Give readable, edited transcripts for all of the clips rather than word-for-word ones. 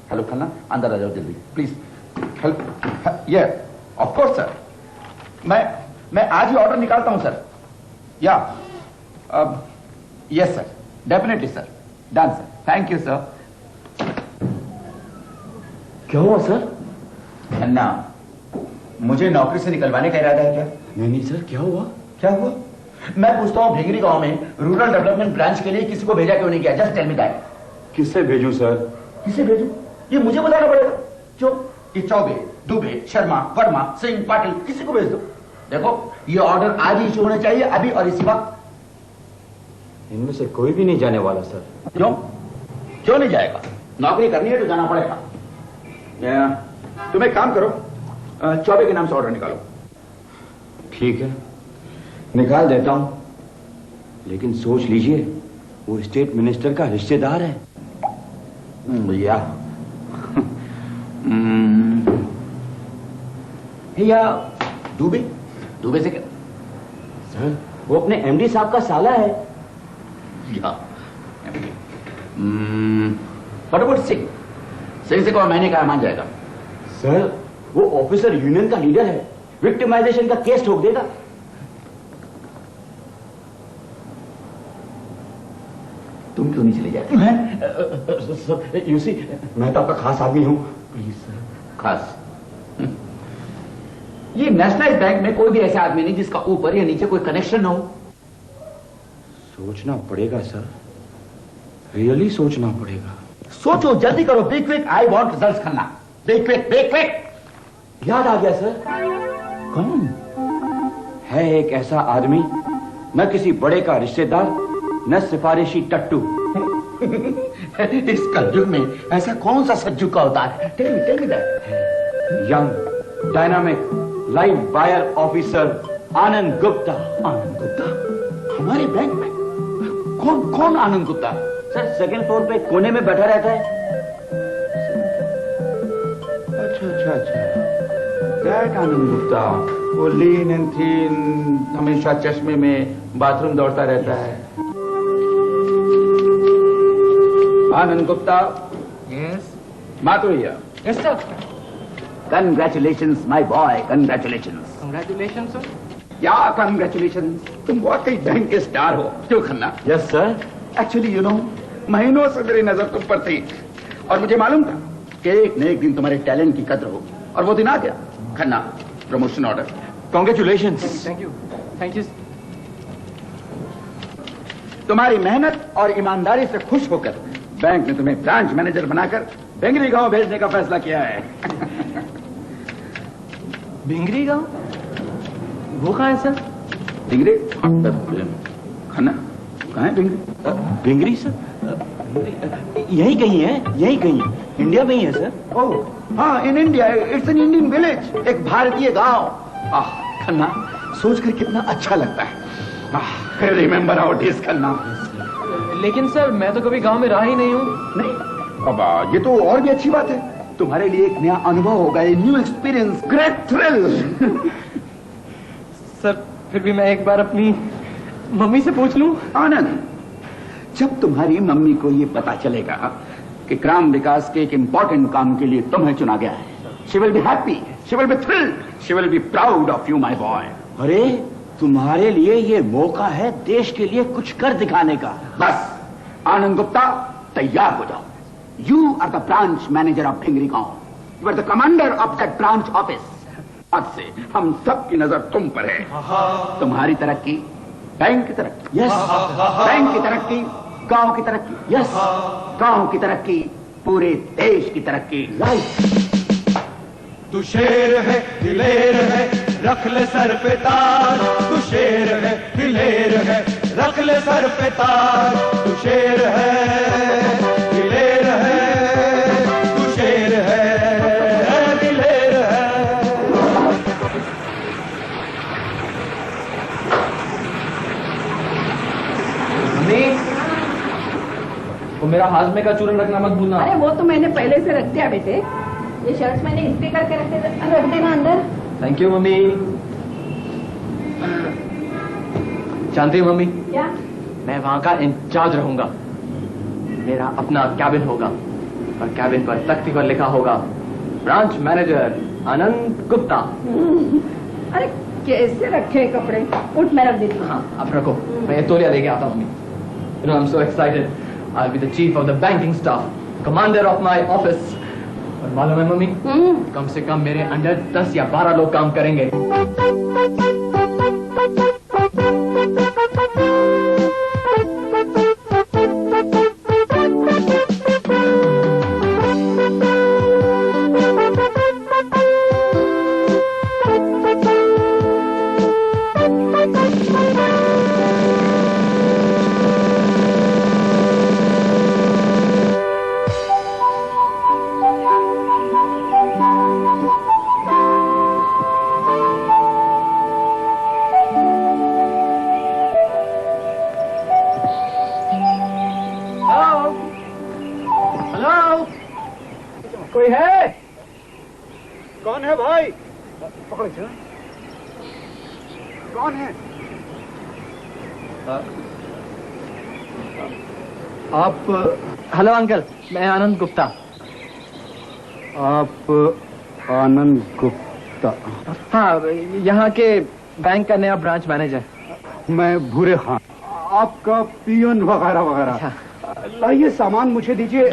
Hello Khanna, अंदर आ जाओ जल्दी प्लीज। हेल्प। ये ऑफ कोर्स सर, मैं आज ही ऑर्डर निकालता हूं सर। या yes sir, definitely sir, done sir, thank you sir. क्या हुआ सर? खन्ना, मुझे नौकरी से निकलवाने का इरादा है क्या? नहीं सर, क्या हुआ? क्या हुआ? मैं पूछता हूँ, भिंगरी गांव में रूरल डेवलपमेंट ब्रांच के लिए किसी को भेजा क्यों नहीं किया? Just tell me that. किससे भेजूं सर? किसे भेजूं? ये मुझे बताना पड़ेगा। जो ये चौबे, दुबे, शर्मा, वर्मा, सिंह, पाटिल, किसी को भेज दो। देखो, ये ऑर्डर आज ही इशू होना चाहिए, अभी और इसी वक्त। इनमें से कोई भी नहीं जाने वाला सर। क्यों? क्यों नहीं जाएगा? नौकरी करनी है तो जाना पड़ेगा। तुम एक काम करो, चौबे के नाम से ऑर्डर निकालो। ठीक है, निकाल देता हूं, लेकिन सोच लीजिए वो स्टेट मिनिस्टर का रिश्तेदार है। भैया या दुबे? दुबे से क्या? सर वो अपने एमडी साहब का साला है। या व्हाट अबाउट सिंह? सिंह से कहो मैंने कहा, मान जाएगा। सर वो ऑफिसर यूनियन का लीडर है, विक्टिमाइजेशन का केस ठोक देगा। तुम क्यों नहीं चले जाते? यू सी, मैं तो आपका खास आदमी हूं। Please sir. खास? ये नेशनलाइज बैंक में कोई भी ऐसा आदमी नहीं जिसका ऊपर या नीचे कोई कनेक्शन हो। सोचना पड़ेगा सर, रियली सोचना पड़ेगा। सोचो, जल्दी करो, be quick, I want results Khanna. Be quick, be quick. याद आ गया सर। कौन है? एक ऐसा आदमी, न किसी बड़े का रिश्तेदार, न सिफारिशी टट्टू। इस कलयुग में ऐसा कौन सा सज्जू का होता है? Tell me that. Young, dynamic, live wire officer Anand Gupta. Anand Gupta हमारे बैंक में? कौन Anand Gupta? Sir second floor पे कोने में बैठा रहता है। अच्छा, दैट आनंद गुप्ता, वो लीन एंड थीन, हमेशा चश्मे में बाथरूम दौड़ता रहता है। आनंद गुप्ता। यस माधुर्य। Yes sir. Congratulations my boy, congratulations. Congratulation sir. या कंग्रेचुलेशंस, तुम वाकई बैंक के स्टार हो। क्यों Khanna? Yes sir. Actually you know, महीनों से मेरी नजर तुम पर थी और मुझे मालूम था कि एक न एक दिन तुम्हारे टैलेंट की कद्र होगी, और वो दिन आ गया। Khanna, promotion order. Congratulations. Thank you. तुम्हारी मेहनत और ईमानदारी से खुश होकर बैंक ने तुम्हें ब्रांच मैनेजर बनाकर भिंगरी गांव भेजने का फैसला किया है। भिंगरी गांव? वो कहाँ है सर? भिंगरी? खन्ना, कहाँ है भिंगरी? भिंगरी सर, यही कहीं है, यही कहीं है, इंडिया में ही है सर। ओह हाँ, in India, it's an Indian village, एक भारतीय गांव। खन्ना, सोचकर कितना अच्छा लगता है। Remember our days Khanna. लेकिन सर मैं तो कभी गांव में रहा ही नहीं हूँ। नहीं? अब ये तो और भी अच्छी बात है, तुम्हारे लिए एक नया अनुभव होगा, a new experience, great thrill. Sir फिर भी मैं एक बार अपनी मम्मी से पूछ लूं? आनंद, जब तुम्हारी मम्मी को ये पता चलेगा कि ग्राम विकास के एक इंपॉर्टेंट काम के लिए तुम्हें चुना गया है, she will be happy, she will be thrilled, she will be proud of you my boy. अरे तुम्हारे लिए ये मौका है देश के लिए कुछ कर दिखाने का। बस आनंद गुप्ता, तैयार हो जाओ। You are the branch manager of Bhingri गांव, you are the commander of that branch office. आज से हम सब की नजर तुम पर है। तुम्हारी तरक्की, बैंक की तरक्की, यस, बैंक की तरक्की, गांव की तरक्की, यस, गांव की तरक्की, पूरे देश की तरक्की। राइट। तू शेर है, दिलेर है, रख ले सर पे ताज। तू शेर है, दिलेर है, रख ले सर पे ताज। तू शेर है, दिलेर है, तू शेर है, दिलेर है। वो मेरा हाजमे का चूरन रखना मत भूलना। अरे वो तो मैंने पहले से रख दिया बेटे, ये शर्ट्स मैंने इस्त्री करके रख देना अंदर। Thank you mummy. जानती हो मम्मी, क्या? मैं वहां का इंचार्ज रहूंगा, मेरा अपना कैबिन होगा, और कैबिन पर तख्ती पर लिखा होगा ब्रांच मैनेजर आनंद गुप्ता। अरे कैसे रखे हैं कपड़े? उठ, मैं रख देती हूँ। हाँ, आप रखो, मैं ये तौलिया लेके आता हूँ mummy. You know, I'm so excited. I'll be the chief of the banking staff, commander of my office. और मालूम है मम्मी, कम से कम मेरे अंडर 10 या 12 लोग काम करेंगे। कोई है? कौन है भाई? पकड़ो चलो। कौन है? आप? हेलो अंकल, मैं आनंद गुप्ता। आप आनंद गुप्ता? हाँ, यहाँ के बैंक का नया ब्रांच मैनेजर। मैं भूरे खान, आपका पियन वगैरह वगैरह। लाइए सामान मुझे दीजिए,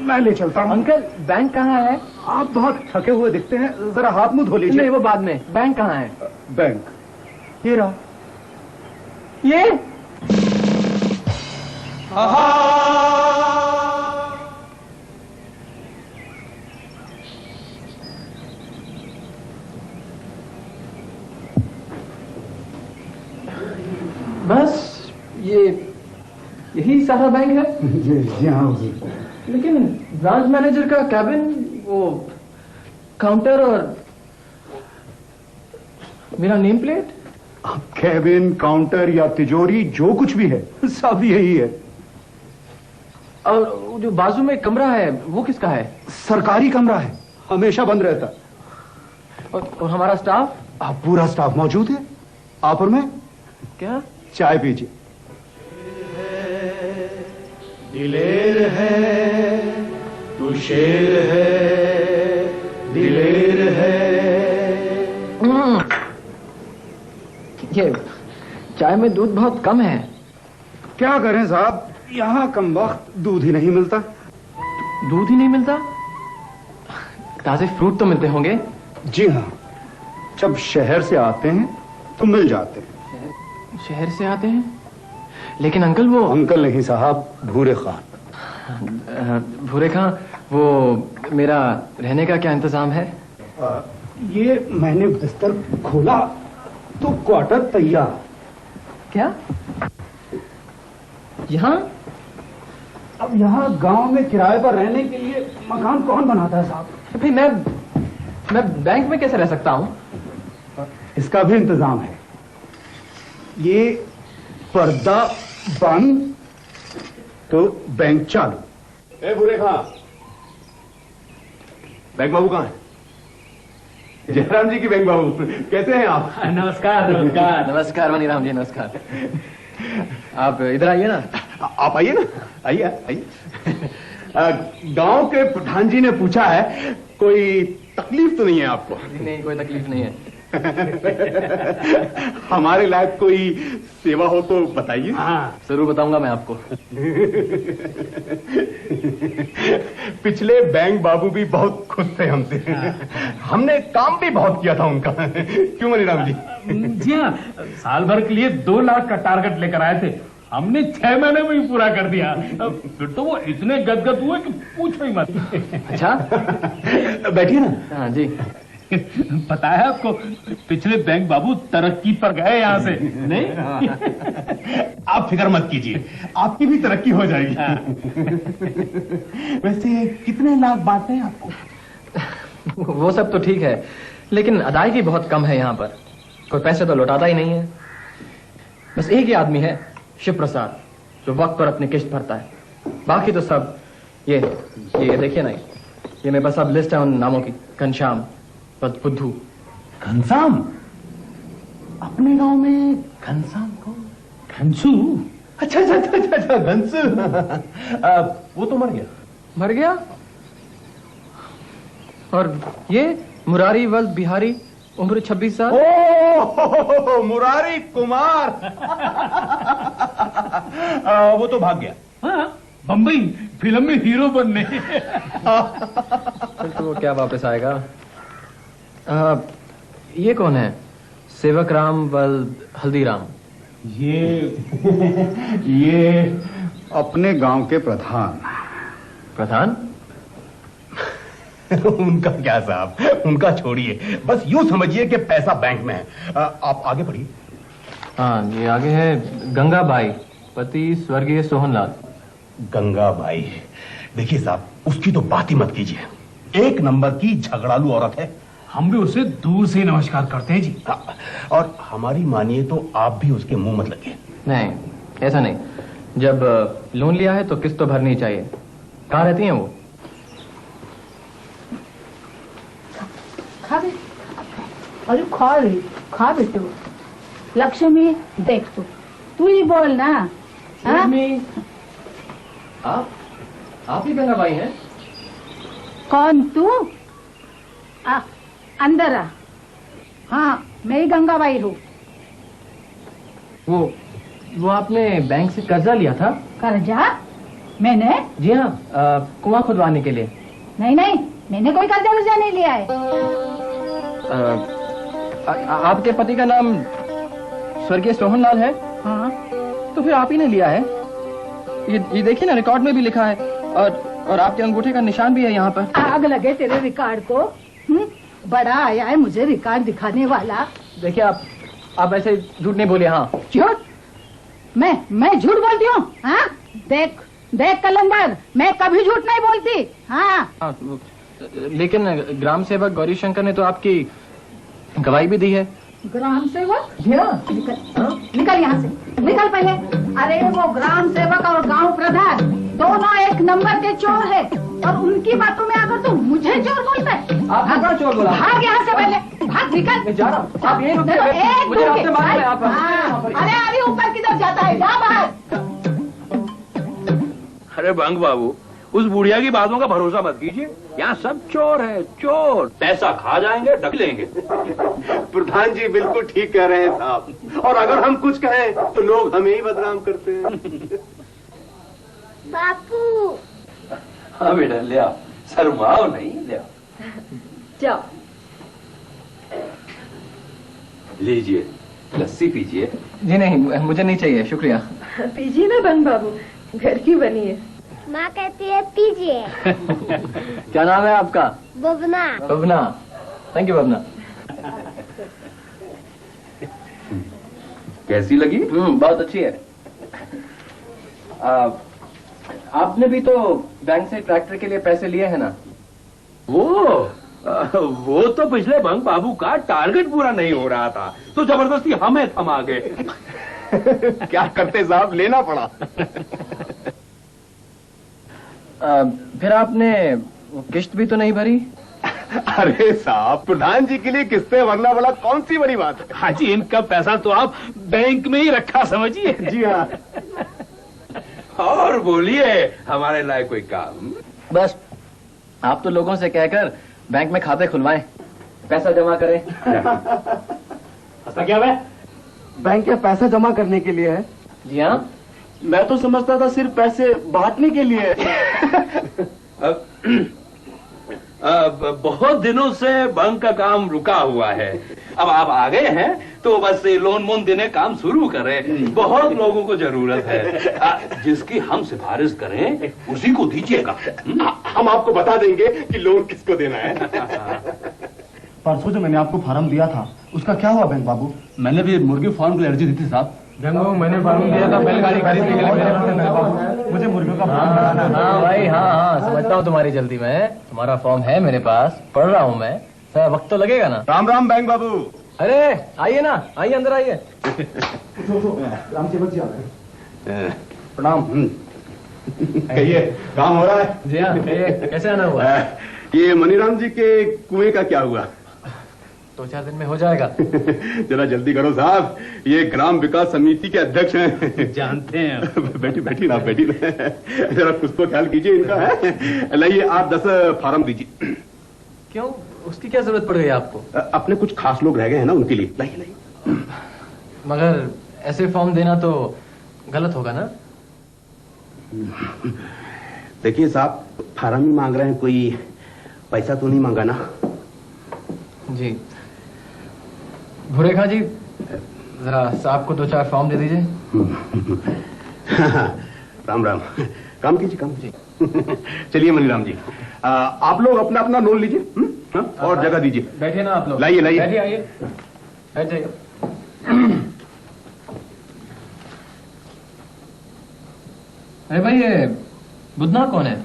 मैं ले चलता हूँ। अंकल, बैंक कहाँ है? आप बहुत थके हुए दिखते हैं, जरा हाथ मुंह धो लीजिए। नहीं, वो बाद में। बैंक कहाँ है? बैंक ये रहा। ये बस यही सारा बैंक है? जी हाँ जी। लेकिन ब्रांच मैनेजर का कैबिन, वो काउंटर और मेरा नेम प्लेट। कैबिन, काउंटर या तिजोरी, जो कुछ भी है सब यही है। और जो बाजू में कमरा है वो किसका है? सरकारी कमरा है, हमेशा बंद रहता। और हमारा स्टाफ? पूरा स्टाफ मौजूद है। आप और मैं क्या? चाय पीजिए। दिलेर है तू शेर है, दिलेर है। ये चाय में दूध बहुत कम है। क्या करें साहब, यहाँ कम वक्त दूध ही नहीं मिलता। दूध ही नहीं मिलता? ताजे फ्रूट तो मिलते होंगे? जी हाँ, जब शहर से आते हैं तो मिल जाते हैं। शहर से आते हैं? लेकिन अंकल वो... अंकल नहीं साहब, भूरे खान। भूरे खान, वो मेरा रहने का क्या इंतजाम है? ये मैंने बिस्तर खोला तो क्वार्टर तैयार। क्या? यहाँ? अब यहाँ गांव में किराए पर रहने के लिए मकान कौन बनाता है साहब? भाई मैं बैंक में कैसे रह सकता हूँ? इसका भी इंतजाम है। ये पर्दा बंद तो बैंक चालू। ए भूरे खां, बैंक बाबू कहाँ है? जयराम जी की बैंक बाबू, कैसे हैं आप? नमस्कार नमस्कार नमस्कार मनीराम जी, नमस्कार। आप इधर आइए ना। आप आइए ना, आइए आइए। गांव के प्रधान जी ने पूछा है, कोई तकलीफ तो नहीं है आपको? नहीं, कोई तकलीफ नहीं है। हमारे लायक कोई सेवा हो तो बताइए। हाँ, जरूर बताऊंगा मैं आपको। पिछले बैंक बाबू भी बहुत खुश थे हमसे। हमने काम भी बहुत किया था उनका। क्यों मनीराम जी? जी हाँ, साल भर के लिए 2 लाख का टारगेट लेकर आए थे, हमने 6 महीने में ही पूरा कर दिया। फिर तो वो इतने गदगद हुए कि पूछो ही मत। अच्छा, बैठिए ना। हाँ जी। पता है आपको, पिछले बैंक बाबू तरक्की पर गए यहाँ से, नहीं? आप फिक्र मत कीजिए, आपकी भी तरक्की हो जाएगी। वैसे कितने लाख बांटते हैं आपको? वो सब तो ठीक है, लेकिन अदायगी बहुत कम है यहाँ पर। कोई पैसे तो लौटाता ही नहीं है। बस एक ही आदमी है, शिव प्रसाद, जो वक्त पर अपनी किश्त भरता है। बाकी तो सब ये देखिए ना, ये मेरे पास सब लिस्ट है उन नामों की। घनश्याम, बुद्धू। घनश्याम? अपने गांव में घनश्याम को? घनसू? अच्छा, घनसू। वो तो मर गया। मर गया? और ये मुरारी वल्द बिहारी, उम्र 26 साल। ओ मुरारी कुमार। वो तो भाग गया। हाँ, बम्बई फिल्म में हीरो बनने। फिर तो वो क्या वापस आएगा। ये कौन है? सेवक राम वल्द हल्दीराम। ये अपने गांव के प्रधान। प्रधान? उनका क्या साहब, उनका छोड़िए, बस यूं समझिए कि पैसा बैंक में है। आप आगे बढ़िए। हाँ, ये आगे है गंगाबाई, पति स्वर्गीय सोहनलाल। गंगाबाई, देखिए साहब, उसकी तो बात ही मत कीजिए। एक नंबर की झगड़ालू औरत है। हम भी उसे दूर से नमस्कार करते हैं जी। और हमारी मानिए तो आप भी उसके मुंह मत लगे। नहीं, ऐसा नहीं। जब लोन लिया है तो किस्त तो भरनी चाहिए। कहाँ रहती हैं वो? खा बे, अरे खा बेटू। लक्ष्मी देख तू ही बोल ना। हाँ? आप ही गंगाबाई हैं? कौन तू? अंदर आ। हाँ, मैं ही गंगाबाई हूँ। वो आपने बैंक से कर्जा लिया था? कर्जा? मैंने? जी हाँ, कुआं खुदवाने के लिए। नहीं, मैंने कोई कर्जा वर्जा नहीं लिया है। आपके पति का नाम स्वर्गीय सोहनलाल है? हाँ। तो फिर आप ही ने लिया है। ये देखिए ना, रिकॉर्ड में भी लिखा है, और आपके अंगूठे का निशान भी है यहाँ पर। आग लगे तेरे रिकॉर्ड को। बड़ा आया है मुझे रिकॉर्ड दिखाने वाला। देखिए, आप ऐसे झूठ नहीं बोलिए। हाँ, झूठ? मैं झूठ बोलती हूँ? हाँ, देख कलंदर, मैं कभी झूठ नहीं बोलती। हाँ। लेकिन ग्राम सेवक गौरी शंकर ने तो आपकी गवाही भी दी है। ग्राम सेवक? निकल यहाँ से, निकल पहले। अरे वो ग्राम सेवक और गांव प्रधान दोनों एक नंबर के चोर है, और उनकी बातों में आकर तो मुझे चोर बोलता है। आप चोर बोला? भाग यहाँ से पहले, भाग, निकल। मैं जा रहा हूँ। आप यहीं रुकिए, मुझे आपसे बात है। आप अरे अरे ऊपर किधर जाता है? जा बाहर। अरे बंग बाबू, उस बुढ़िया की बातों का भरोसा मत कीजिए। यहाँ सब चोर है, चोर। पैसा खा जाएंगे, ढक लेंगे। प्रधान जी बिल्कुल ठीक कह रहे हैं साहब, और अगर हम कुछ कहें तो लोग हमें ही बदनाम करते हैं। बापू। हाँ बेटा, ले आओ, शर्माओ नहीं, ले आओ। जाओ, लीजिए, लस्सी पीजिए। जी नहीं, मुझे नहीं चाहिए, शुक्रिया। पीजिए ना बंग बाबू, घर की बनी है। माँ कहती है पीजिए। क्या नाम है आपका? बबना। बबना, थैंक यू बबना। कैसी लगी? बहुत अच्छी है। आपने भी तो बैंक से ट्रैक्टर के लिए पैसे लिए हैं ना? वो तो पिछले बंग बाबू का टारगेट पूरा नहीं हो रहा था, तो जबरदस्ती हमें थमा गए। क्या करते साहब, लेना पड़ा। फिर आपने किस्त भी तो नहीं भरी? अरे साहब, प्रधान जी के लिए किस्तें भरना बड़ा कौन सी बड़ी बात है। हाँ जी, इनका पैसा तो आप बैंक में ही रखा समझिए। जी हाँ। और बोलिए, हमारे लायक कोई काम? बस आप तो लोगों से कहकर बैंक में खाते खुलवाएं, पैसा जमा करें। ऐसा क्या है? बैंक में पैसा जमा करने के लिए है? जी हाँ। मैं तो समझता था सिर्फ पैसे बांटने के लिए। बहुत दिनों से बैंक का काम रुका हुआ है। अब आप आ गए हैं तो बस लोन मोन देने काम शुरू करें। बहुत लोगों को जरूरत है। जिसकी हम सिफारिश करें उसी को दीजिएगा। हम आपको बता देंगे कि लोन किसको देना है। परसों जो मैंने आपको फार्म दिया था उसका क्या हुआ बैंक बाबू? मैंने भी मुर्गी फार्म की अर्जी दी थी साहब। मैंने फार्म दिया था बैलगाड़ी खरीदने के लिए। मुझे मुर्गियों का हाँ भाई, हाँ, समझता हूँ तुम्हारी जल्दी में। तुम्हारा फॉर्म है मेरे पास, पढ़ रहा हूँ मैं। सर वक्त तो लगेगा ना? राम राम बैंक बाबू। अरे आइए ना, आइए अंदर आइए। राम सेवक जी आ गए। प्रणाम। कहिए, काम हो रहा है? जी हाँ, कैसे आना हुआ? ये मनीराम जी के कुएं का क्या हुआ? 2-4 दिन में हो जाएगा। जरा जल्दी करो साहब, ये ग्राम विकास समिति के अध्यक्ष हैं। जानते हैं। बैठी ना। जरा कुछ तो ख्याल कीजिए इनका है। लाइए, आप 10 फार्म दीजिए। क्यों, उसकी क्या जरूरत पड़ गई आपको? अपने कुछ खास लोग रह गए हैं ना, उनके लिए। नहीं मगर ऐसे फॉर्म देना तो गलत होगा ना? देखिए साहब, फार्म ही मांग रहे हैं, कोई पैसा तो नहीं मांगा ना? जी। भूरे खां जी, जरा साहब को 2-4 फॉर्म दे दीजिए। राम राम। काम कीजिए, काम कीजिए। चलिए मनीराम जी, आप लोग अपना अपना लोन लीजिए और जगह दीजिए। बैठिए ना आप लोग। लाइए लाइए। बैठिए, आइए, बैठ जाइए। अरे भाई, ये बुधना कौन है?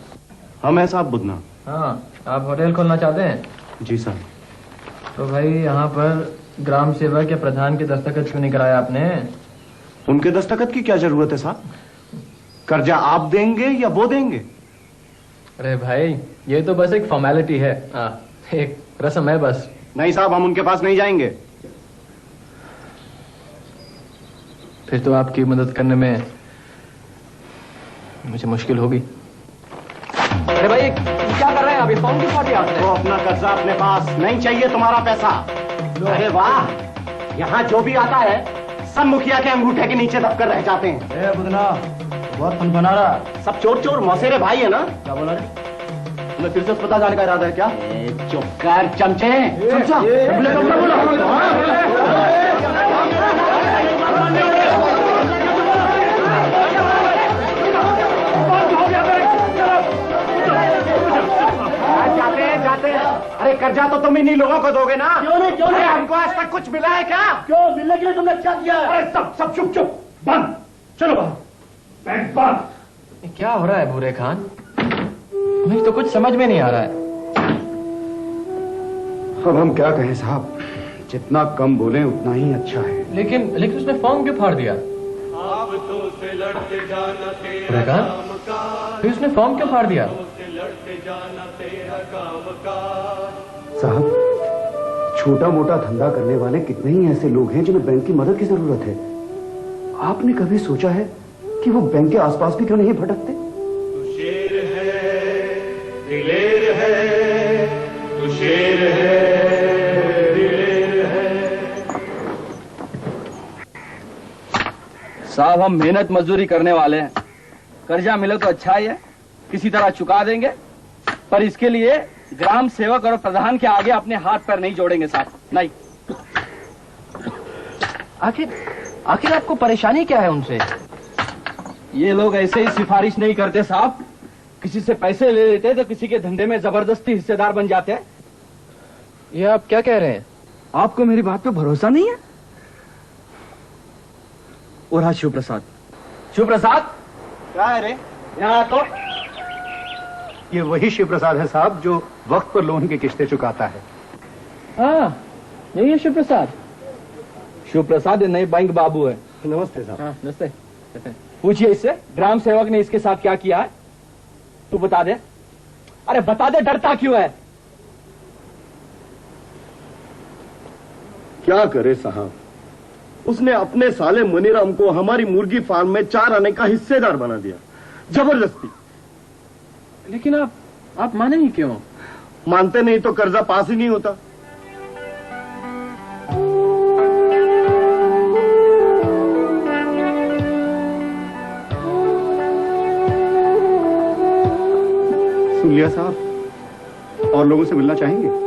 हम है साहब, बुधना। हाँ, आप होटल खोलना चाहते हैं? जी साहब। तो भाई यहाँ पर ग्राम सेवक या प्रधान के दस्तखत क्यों नहीं कराया आपने? उनके दस्तखत की क्या जरूरत है साहब? कर्जा आप देंगे या वो देंगे? अरे भाई, ये तो बस एक फॉर्मेलिटी है, एक रस्म है बस। नहीं साहब, हम उनके पास नहीं जाएंगे। फिर तो आपकी मदद करने में मुझे मुश्किल होगी। अरे भाई, क्या कर रहे हैं अभी? फॉर्म क्यों फाड़ दिया आपने? तो अपना कर्जा अपने पास, नहीं चाहिए तुम्हारा पैसा। अरे वाह, यहाँ जो भी आता है सब मुखिया के अंगूठे के नीचे दबकर रह जाते हैं। बुधना, बहुत फन बना रहा। सब चोर चोर मौसेरे भाई है ना? क्या बोला रे? तुम्हें फिर से अस्पताल जाने का इरादा है क्या? चुप कर चमचे। चमचा? जाते अरे कर्जा तो तुम इन्हीं लोगों को दोगे ना? क्यों नहीं, क्यों नहीं? हमको आज तक कुछ मिला है क्या? क्यों, मिलने के लिए तुमने क्या किया? अरे सब चुप चुप, बंद, चलो बाहर, बैंक बंद। क्या हो रहा है भूरे खान? मुझे तो कुछ समझ में नहीं आ रहा है। अब हम क्या कहें साहब, जितना कम बोले उतना ही अच्छा है। लेकिन उसने फॉर्म क्यों फाड़ दिया? भूरे खान, फिर उसने फॉर्म क्यों फाड़ दिया? साहब, छोटा मोटा धंधा करने वाले कितने ही ऐसे लोग हैं जिन्हें बैंक की मदद की जरूरत है। आपने कभी सोचा है कि वो बैंक के आसपास भी क्यों नहीं भटकते? तू शेर है, दिलेर है, तू शेर है, दिलेर है। साहब, हम मेहनत मजदूरी करने वाले हैं, कर्जा मिले तो अच्छा ही है, किसी तरह चुका देंगे, पर इसके लिए ग्राम सेवक और प्रधान के आगे अपने हाथ पैर नहीं जोड़ेंगे साहब, नहीं। आखिर आपको परेशानी क्या है उनसे? ये लोग ऐसे ही सिफारिश नहीं करते साहब, किसी से पैसे ले लेते तो किसी के धंधे में जबरदस्ती हिस्सेदार बन जाते हैं। ये आप क्या कह रहे हैं? आपको मेरी बात पे भरोसा नहीं है? और हाँ, शिव प्रसाद क्या है रे? यहाँ तो ये वही शिव प्रसाद है साहब जो वक्त पर लोन की किस्तें चुकाता है। हाँ, यही है शिव प्रसाद नए बैंक बाबू है। नमस्ते साहब। हाँ, नमस्ते। पूछिए इससे, ग्राम सेवक ने इसके साथ क्या किया है? तू बता दे। अरे बता दे, डरता क्यों है? क्या करे साहब, उसने अपने साले मनीराम को हमारी मुर्गी फार्म में 4 आने का हिस्सेदार बना दिया, जबरदस्ती। लेकिन आप माने ही क्यों? मानते नहीं तो कर्जा पास ही नहीं होता। सुन लिया साहब, और लोगों से मिलना चाहेंगे?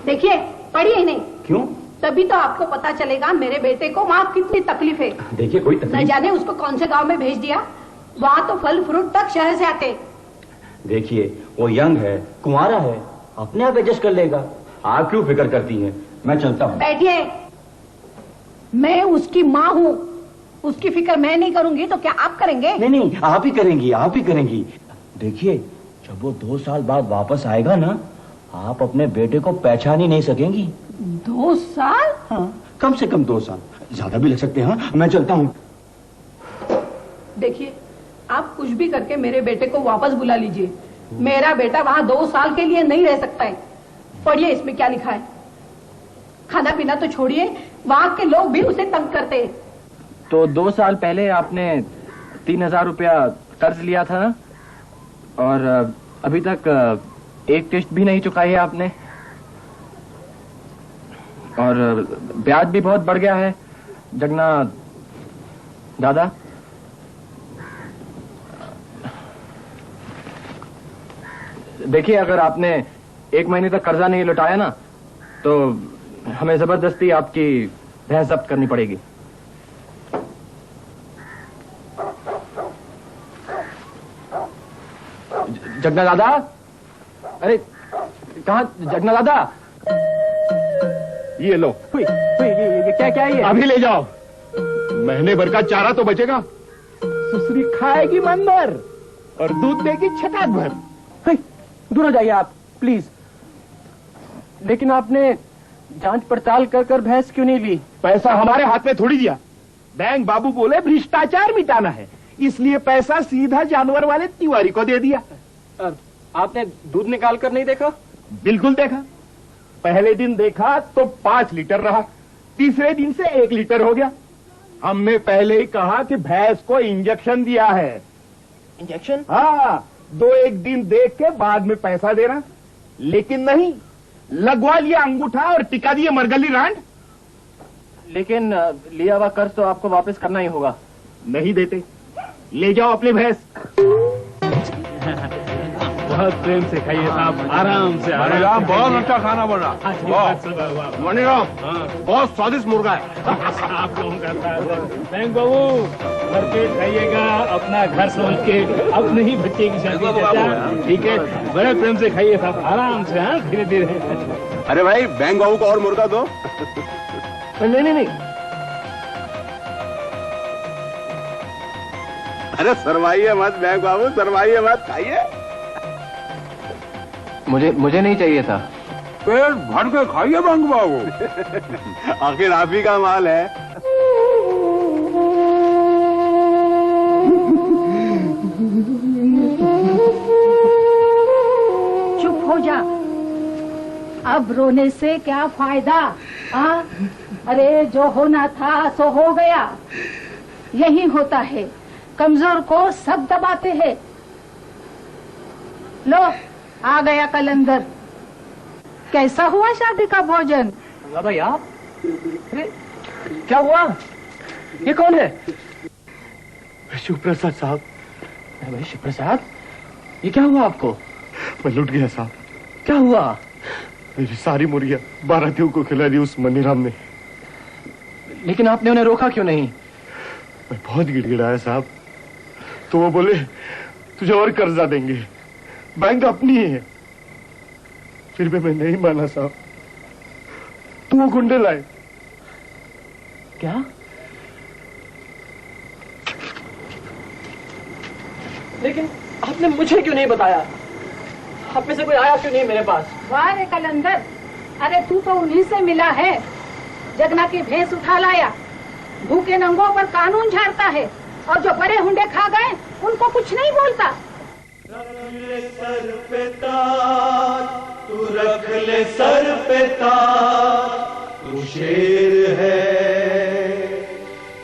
देखिए, पढ़िए ही नहीं। क्यों? तभी तो आपको पता चलेगा मेरे बेटे को वहाँ कितनी तकलीफ है। देखिए, कोई न तकलीफ। जाने उसको कौन से गांव में भेज दिया, वहाँ तो फल फ्रूट तक शहर से आते। देखिए, वो यंग है, कुंवारा है, अपने आप एडजस्ट कर लेगा। आप क्यों फिक्र करती हैं? मैं चलता हूँ। बैठिए, मैं उसकी माँ हूँ, उसकी फिक्र मैं नहीं करूंगी तो क्या आप करेंगे? नहीं, आप ही करेंगी, आप ही करेंगी। देखिए, जब वो 2 साल बाद वापस आएगा ना, आप अपने बेटे को पहचान ही नहीं सकेंगी। 2 साल? हाँ, कम से कम 2 साल, ज्यादा भी लग सकते हैं। हाँ, मैं चलता हूँ। देखिए, आप कुछ भी करके मेरे बेटे को वापस बुला लीजिए, मेरा बेटा वहाँ 2 साल के लिए नहीं रह सकता है। पढ़िए इसमें क्या लिखा है। खाना पीना तो छोड़िए, वहाँ के लोग भी उसे तंग करते हैं। तो 2 साल पहले आपने 3000 रुपया कर्ज लिया था ना, और अभी तक एक किश्त भी नहीं चुकाई है आपने, और ब्याज भी बहुत बढ़ गया है। जगन्नाथ दादा, देखिए अगर आपने 1 महीने तक कर्जा नहीं लौटाया ना, तो हमें जबरदस्ती आपकी भैंस जब्त करनी पड़ेगी। जगन्नाथ दादा, अरे कहाँ जगन्नाथ दादा? ये लो। ये क्या है ये? अभी ले जाओ, महीने भर का चारा तो बचेगा। सुसरी खाएगी मन भर और दूध देगी छटाक भर। दूर हो जाइए आप प्लीज। लेकिन आपने जांच पड़ताल कर कर भैंस क्यों नहीं ली? पैसा हमारे हाथ में थोड़ी दिया। बैंक बाबू बोले भ्रष्टाचार मिटाना है, इसलिए पैसा सीधा जानवर वाले तिवारी को दे दिया। आपने दूध निकाल कर नहीं देखा? बिल्कुल देखा। पहले दिन देखा तो 5 लीटर रहा, तीसरे दिन से 1 लीटर हो गया। हमने पहले ही कहा कि भैंस को इंजेक्शन दिया है। इंजेक्शन? हाँ, 2-1 दिन देख के बाद में पैसा देना, लेकिन नहीं, लगवा लिया अंगूठा और टिका दिए मरगली रांड। लेकिन लिया हुआ कर्ज तो आपको वापस करना ही होगा। नहीं देते, ले जाओ अपनी भैंस। बहुत प्रेम से खाइए साहब, आराम से। मणिराम, बहुत अच्छा खाना बन रहा। मणिराम, बहुत स्वादिष्ट मुर्गा है। आप लोगों का बैंक बाबू, भरपेट खाइएगा, अपना घर समझ के, अपने ही बच्चे की शादी। ठीक है, बड़े प्रेम से खाइए साहब, आराम से। हाँ, धीरे धीरे। अरे भाई, बैंक बाबू को और मुर्गा दो। नहीं। अरे सरवाइए मत बैंक बाबू, सरवाइए मत, खाइए। मुझे नहीं चाहिए था। पेट भर के खाइए बैंक बाबू। आखिर आप ही का माल है। चुप हो जा, अब रोने से क्या फायदा? हाँ, अरे जो होना था सो हो गया। यही होता है, कमजोर को सब दबाते हैं। लो, आ गया कलंदर। कैसा हुआ शादी का भोजन? भाई आप? अरे क्या हुआ? ये कौन है? शिव प्रसाद साहब। भाई शिव प्रसाद, ये क्या हुआ आपको? मैं लुट गया साहब। क्या हुआ? मेरी सारी मुर्गियां बारातियों को खिला दी उस मनीराम ने। लेकिन आपने उन्हें रोका क्यों नहीं? मैं बहुत गिड़गिड़ाया साहब, तो वो बोले तुझे और कर्जा देंगे, बैंक अपनी है। फिर भी मैं नहीं माना साहब, तो वो गुंडे लाए। क्या? लेकिन आपने मुझे क्यों नहीं बताया? आप में से कोई आया क्यों नहीं मेरे पास? वाह रे कलंदर, अरे तू तो उन्हीं से मिला है। जगना की भैंस उठा लाया, भूखे नंगों पर कानून झाड़ता है, और जो बड़े हुंडे खा गए उनको कुछ नहीं बोलता। रख ले सर पे ताज, तू रख ले सर पे ताज, तू शेर है,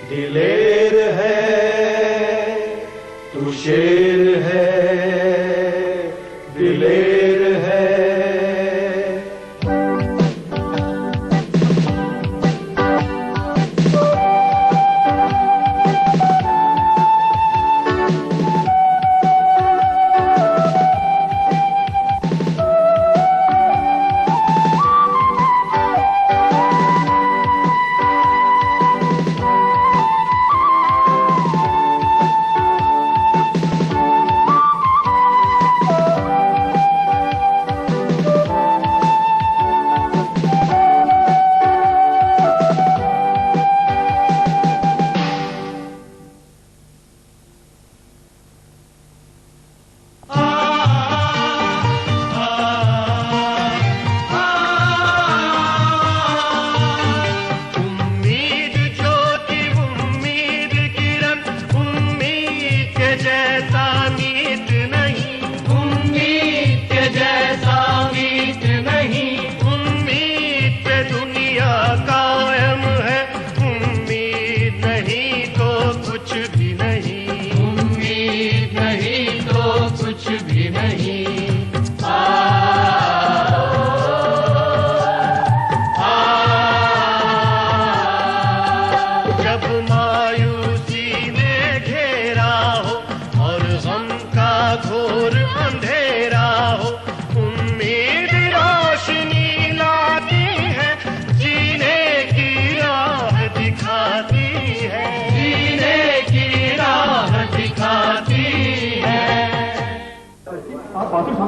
दिलेर है, तू शेर है, दिलेर है।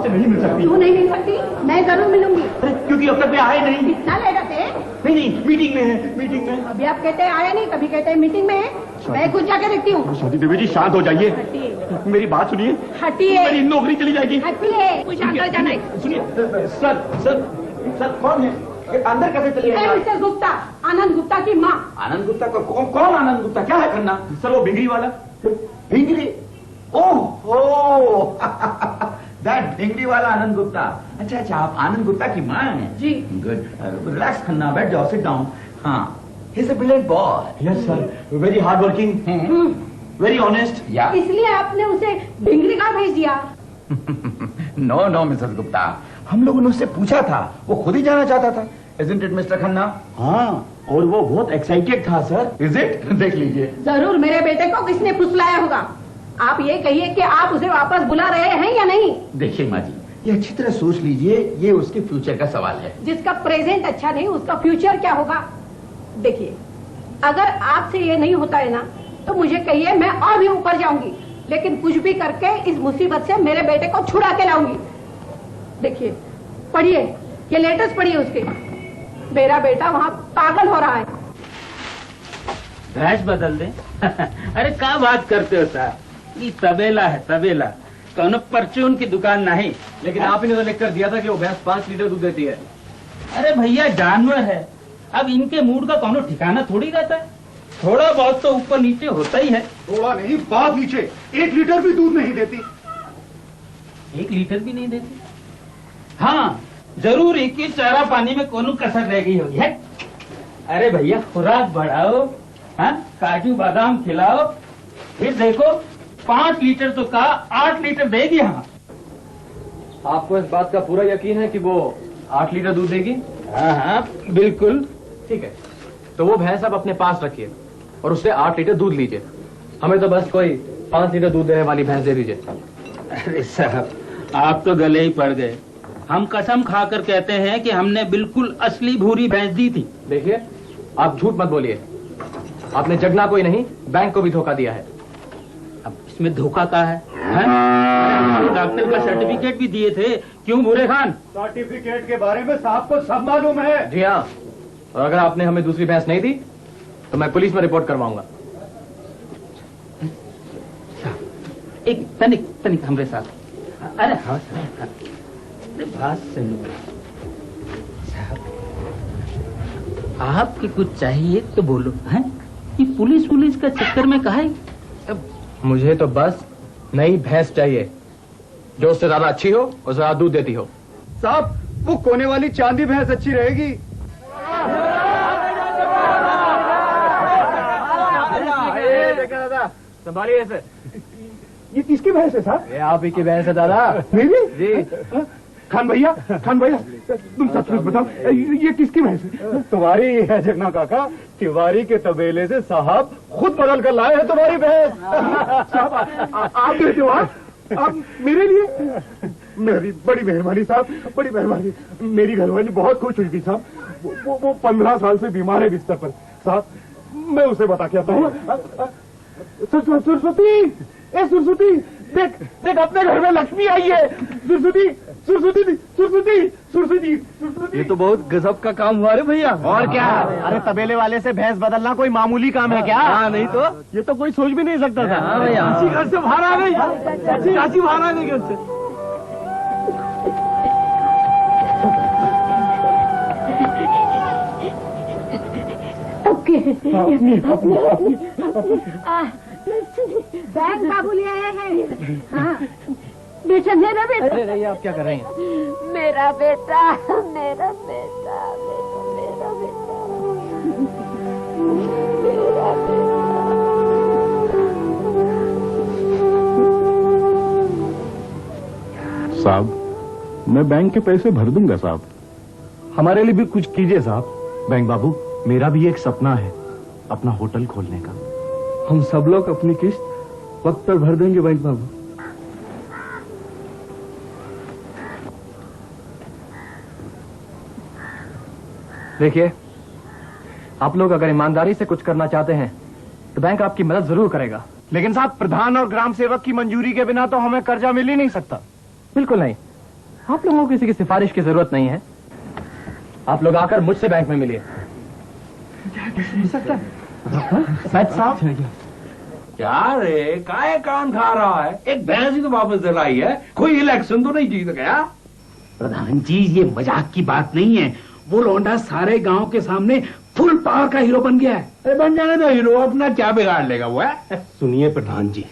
आपसे नहीं मिल सकती। क्यों नहीं मिल सकती? मैं जरूर मिलूंगी। क्योंकि अब तक मैं आए नहीं। कितना लेट थे? नहीं, मीटिंग में है, मीटिंग में। अभी आप कहते हैं आए नहीं, कभी कहते हैं मीटिंग में है। मैं खुद जाके देखती हूँ। शादी देवी जी शांत हो जाइए, मेरी बात सुनिए। हटिए, मेरी नौकरी चली जाएगी। हटिए, मुझे अंदर जाना है। सुनिए सर कौन है? अंदर कैसे चले गए? मिस्टर गुप्ता, आनंद गुप्ता की माँ। आनंद गुप्ता का कौन आनंद गुप्ता? क्या है करना? सर वो भिंगरी वाला। भिंगरी? ओह दैट भिंगरी वाला आनंद गुप्ता। अच्छा आप आनंद गुप्ता की माँ हैं? जी। गुड, रिलैक्स खन्ना, बैठ जाओ, सिट डाउन। हाँ, he is a brilliant boy. Yes sir, very hard working, very honest. या इसलिए आपने उसे भिंगरी का भेज दिया? नो मिसेस गुप्ता, हम लोगों ने उससे पूछा था, वो खुद ही जाना चाहता था। Isn't it, mister Khanna? हाँ, और वो बहुत एक्साइटेड था सर। Is it? देख लीजिए। जरूर मेरे बेटे को किसने फुसलाया होगा। आप ये कहिए कि आप उसे वापस बुला रहे हैं या नहीं? देखिए माँ जी, ये अच्छी तरह सोच लीजिए, ये उसके फ्यूचर का सवाल है। जिसका प्रेजेंट अच्छा नहीं, उसका फ्यूचर क्या होगा? देखिए, अगर आपसे ये नहीं होता है ना, तो मुझे कहिए, मैं और भी ऊपर जाऊंगी, लेकिन कुछ भी करके इस मुसीबत से मेरे बेटे को छुड़ा के लाऊंगी। देखिए, पढ़िए, ये लेटेस्ट पढ़िए उसके। मेरा बेटा वहाँ पागल हो रहा है। भैंस बदल दे? अरे क्या बात करते हो साहब, ये तबेला है, तबेला, कौन परचून की दुकान नहीं। लेकिन आप ही ने तो लिख कर दिया था कि वो भैंस 5 लीटर दूध देती है। अरे भैया जानवर है, अब इनके मूड का कौन ठिकाना थोड़ी रहता है, थोड़ा बहुत तो ऊपर नीचे होता ही है। थोड़ा नहीं, बात नीचे, 1 लीटर भी दूध नहीं देती। 1 लीटर भी नहीं देती? हाँ जरूर, एक ही चारा पानी में कोनो कसर रह गई होगी है। अरे भैया खुराक बढ़ाओ, हाँ, काजू बादाम खिलाओ, फिर देखो 5 लीटर तो का 8 लीटर देगी। हाँ, आपको इस बात का पूरा यकीन है कि वो 8 लीटर दूध देगी? हाँ बिल्कुल। ठीक है, तो वो भैंस आप अपने पास रखिए और उससे 8 लीटर दूध लीजिए। हमें तो बस कोई 5 लीटर दूध देने वाली भैंस दे दीजिए। अरे साहब, आप तो गले ही पड़ गए। हम कसम खाकर कहते हैं कि हमने बिल्कुल असली भूरी भैंस दी थी। देखिए, आप झूठ मत बोलिए। आपने जगना कोई नहीं, बैंक को भी धोखा दिया है। अब इसमें धोखा का है? डॉक्टर का सर्टिफिकेट भी दिए थे, क्यों बुरे खान? सर्टिफिकेट के बारे में साहब को सब मालूम है। जी हाँ, और अगर आपने हमें दूसरी भैंस नहीं दी तो मैं पुलिस में रिपोर्ट करवाऊंगा। एक तनिक हमरे साथ। अरे हाँ बात सुनो साहब, आपके कुछ चाहिए तो बोलो। हैं, ये पुलिस का चक्कर में कहा है? मुझे तो बस नई भैंस चाहिए, जो उससे ज्यादा अच्छी हो और ज्यादा दूध देती हो। साहब, वो कोने वाली चांदी भैंस अच्छी रहेगी। संभालिए इसे। ये किसकी भैंस है साहब? ये आप ही की भैंस है दादा। मेरी? जी। खान भैया, तुम सच बताओ, ये किसकी भैंस है? तुम्हारी है जगना काका, तिवारी के तबेले से साहब खुद बदल कर लाए हैं तुम्हारी भैंस। साहब आप देते हो? आप मेरे लिए? मेरी बड़ी मेहरबानी साहब, बड़ी मेहरबानी। मेरी घरवाली बहुत खुश हुई थी साहब। वो 15 साल से बीमार है बिस्तर पर साहब। मैं उसे बता के आता हूँ। सरस्वती, ए सरस्वती, देख अपने घर में लक्ष्मी आई है। सरस्वती, सरस्वती, सरस्वती, सरस्वती, सरस्वती। ये तो बहुत गजब का काम हुआ रे भैया। और क्या? अरे तबेले वाले से भैंस बदलना कोई मामूली काम है क्या? हाँ, नहीं तो ये तो कोई सोच भी नहीं सकता था। हाँ भैया, चाची घर से बाहर आ गई, चाची बाहर आ गई घर से। बैंक बाबू ले आए हैं। हाँ, बेटा मेरा बेटा। अरे नहीं, आप क्या कर रहे हैं? मेरा बेटा, मेरा बेटा, मेरा बेटा, मेरा बेटा। साहब, मैं बैंक के पैसे भर दूंगा साहब। हमारे लिए भी कुछ कीजिए साहब। बैंक बाबू, मेरा भी एक सपना है, अपना होटल खोलने का। हम सब लोग अपनी किस्त वक्त पर भर देंगे बैंक बाबू। देखिए, आप लोग अगर ईमानदारी से कुछ करना चाहते हैं तो बैंक आपकी मदद जरूर करेगा। लेकिन साहब, प्रधान और ग्राम सेवक की मंजूरी के बिना तो हमें कर्जा मिल ही नहीं सकता। बिल्कुल नहीं, आप लोगों को किसी की सिफारिश की जरूरत नहीं है। आप लोग आकर मुझसे बैंक में मिलिए। सच साहब क्या रे काय कान खा रहा है? एक भैंस ही तो वापस दिलाई है, कोई इलेक्शन तो नहीं जीत गया। प्रधान जी ये मजाक की बात नहीं है, वो लौंडा सारे गांव के सामने फुल पावर का हीरो बन गया है। अरे बन जाने दो हीरो, अपना क्या बिगाड़ लेगा वो है? सुनिए प्रधान जी,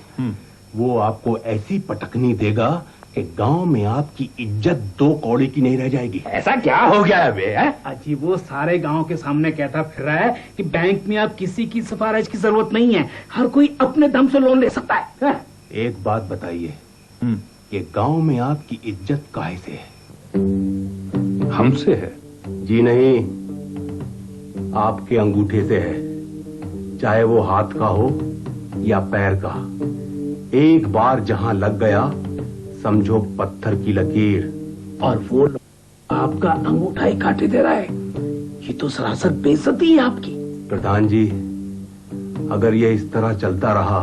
वो आपको ऐसी पटकनी देगा कि गांव में आपकी इज्जत 2 कौड़ी की नहीं रह जाएगी। ऐसा क्या हो गया है बे? अजी वो सारे गांव के सामने कहता फिर रहा है कि बैंक में आप किसी की सिफारिश की जरूरत नहीं है, हर कोई अपने दम से लोन ले सकता है। एक बात बताइए कि गांव में आपकी इज्जत काहे से है? हमसे है? जी नहीं, आपके अंगूठे से है, चाहे वो हाथ का हो या पैर का। एक बार जहां लग गया समझो पत्थर की लकीर। और वो आपका अंगूठा ही काटे दे रहा है, ये तो सरासर बेइज्जती है आपकी। प्रधान जी, अगर ये इस तरह चलता रहा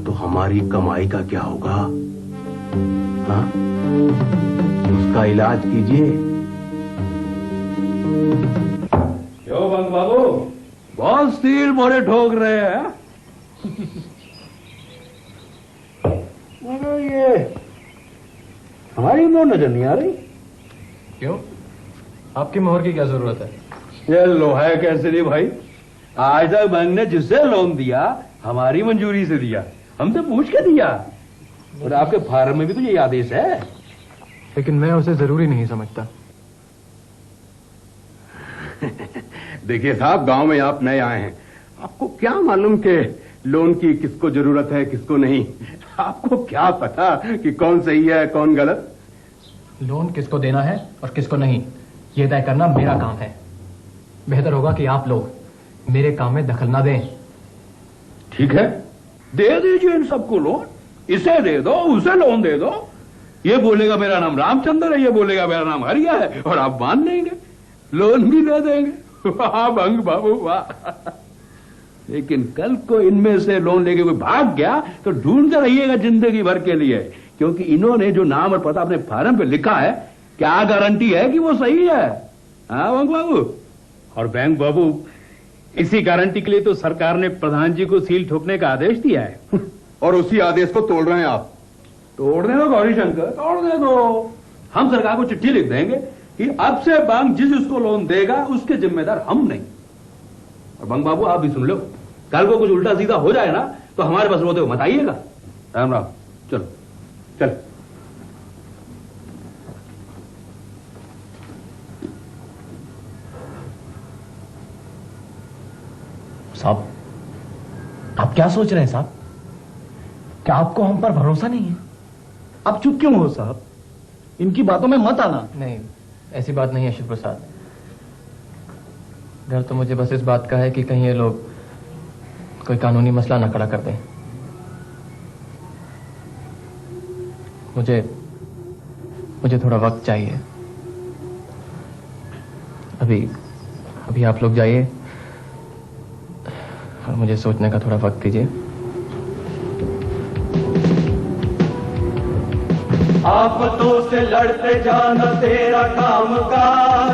तो हमारी कमाई का क्या होगा? हाँ? उसका इलाज कीजिए। क्यों बंग बाबू, बहुत स्टील मोड़े ठोक रहे हैं? मगर ये हमारी मोहर नजर नहीं आ रही। क्यों? आपकी मोहर की क्या जरूरत है? ये लोहा कैसे नहीं भाई, आज तक बैंक ने जिससे लोन दिया हमारी मंजूरी से दिया, हमसे पूछ के दिया, और आपके फार्म में भी तो ये आदेश है। लेकिन मैं उसे जरूरी नहीं समझता। देखिए साहब, गांव में आप नए आए हैं, आपको क्या मालूम कि लोन की किसको जरूरत है किसको नहीं? आपको क्या पता कि कौन सही है कौन गलत? लोन किसको देना है और किसको नहीं, यह तय करना मेरा काम है। बेहतर होगा कि आप लोग मेरे काम में दखल ना दें। ठीक है, दे दीजिए इन सबको लोन, इसे दे दो उसे लोन दे दो। ये बोलेगा मेरा नाम रामचंद्र है, ये बोलेगा मेरा नाम हरिया है, और आप मान लेंगे, लोन भी दे देंगे। वाह बंग बाबू वाह। लेकिन कल को इनमें से लोन लेके कोई भाग गया तो ढूंढते रहिएगा जिंदगी भर के लिए, क्योंकि इन्होंने जो नाम और पता अपने फार्म पे लिखा है, क्या गारंटी है कि वो सही है? हाँ बंग बाबू। और बैंक बाबू, इसी गारंटी के लिए तो सरकार ने प्रधान जी को सील ठोकने का आदेश दिया है। और उसी आदेश को तोड़ रहे हैं आप। तोड़ने दो गौरी शंकर, तोड़ने दो। हम सरकार को चिट्ठी लिख देंगे कि अब से बैंक जिस उसको लोन देगा उसके जिम्मेदार हम नहीं। और बंग बाबू आप भी सुन लो, कल को कुछ उल्टा सीधा हो जाए ना तो हमारे पास रोते हो मत आइएगा। राम राम। चलो चल। साहब, आप क्या सोच रहे हैं साहब? क्या आपको हम पर भरोसा नहीं है? आप चुप क्यों हो साहब? इनकी बातों में मत आना। नहीं, ऐसी बात नहीं है शिव प्रसाद। डर तो मुझे बस इस बात का है कि कहीं ये लोग कोई कानूनी मसला ना खड़ा कर दें। मुझे थोड़ा वक्त चाहिए। अभी आप लोग जाइए और मुझे सोचने का थोड़ा वक्त दीजिए। आफतों से लड़ते जाना तेरा काम काज,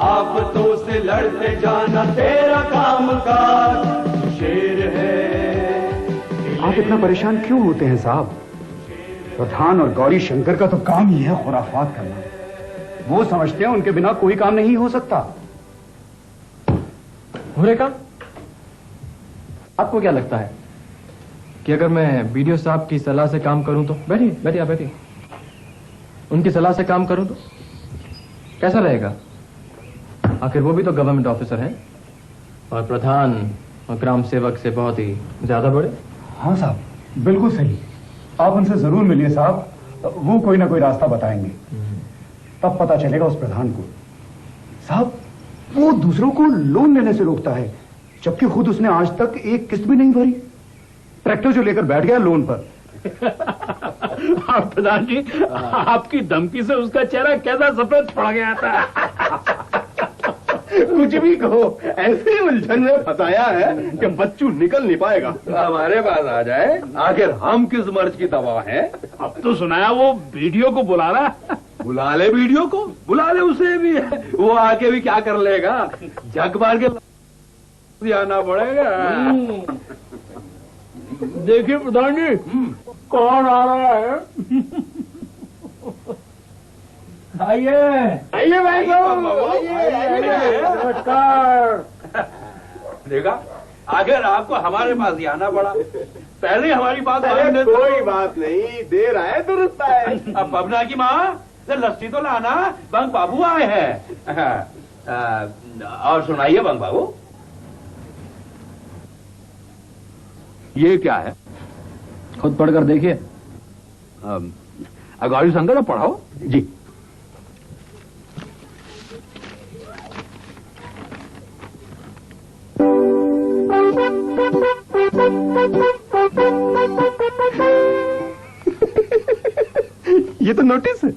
आफतों से लड़ते जाना तेरा काम काज, तू शेर है। आप इतना परेशान क्यों होते हैं साहब? प्रधान और गौरी शंकर का तो काम ही है खुराफात करना। वो समझते हैं उनके बिना कोई काम नहीं हो सकता। हुरेका, आपको क्या लगता है कि अगर मैं बीडीओ साहब की सलाह से काम करूं तो? बैठिए आप बैठिए। उनकी सलाह से काम करूं तो कैसा रहेगा? आखिर वो भी तो गवर्नमेंट ऑफिसर हैं और प्रधान और ग्राम सेवक से बहुत ही ज्यादा बड़े। हाँ साहब, बिल्कुल सही। आप उनसे जरूर मिलिए साहब, वो कोई ना कोई रास्ता बताएंगे। तब पता चलेगा उस प्रधान को। साहब, वो दूसरों को लोन लेने से रोकता है, जबकि खुद उसने आज तक एक किस्त भी नहीं भरी। ट्रैक्टर जो लेकर बैठ गया लोन पर। प्रधान जी, आपकी धमकी से उसका चेहरा कैसा सफेद पड़ गया था। कुछ भी कहो, ऐसी उलझन में फंसाया है कि बच्चू निकल नहीं पाएगा। हमारे पास आ जाए, आखिर हम किस मर्ज की दवा है? अब तो सुनाया वो वीडियो को बुला रहा। बुला ले वीडियो को, बुला ले उसे भी, वो आके भी क्या कर लेगा, जग मार के आना पड़ेगा। देखिए प्रधान जी, कौन आ रहा है? आइए आइए भाई साहब, नमस्कार। देखा, अगर आपको हमारे पास ही आना पड़ा, पहले हमारी बात कोई बात नहीं, देर आए दुरुस्त आए। अब बबना की माँ लस्सी तो लाना, बंग बाबू आए हैं। और सुनाइए बंग बाबू, ये क्या है? खुद पढ़कर देखिए। गौरी शंकर पढ़ाओ जी। ये तो नोटिस है।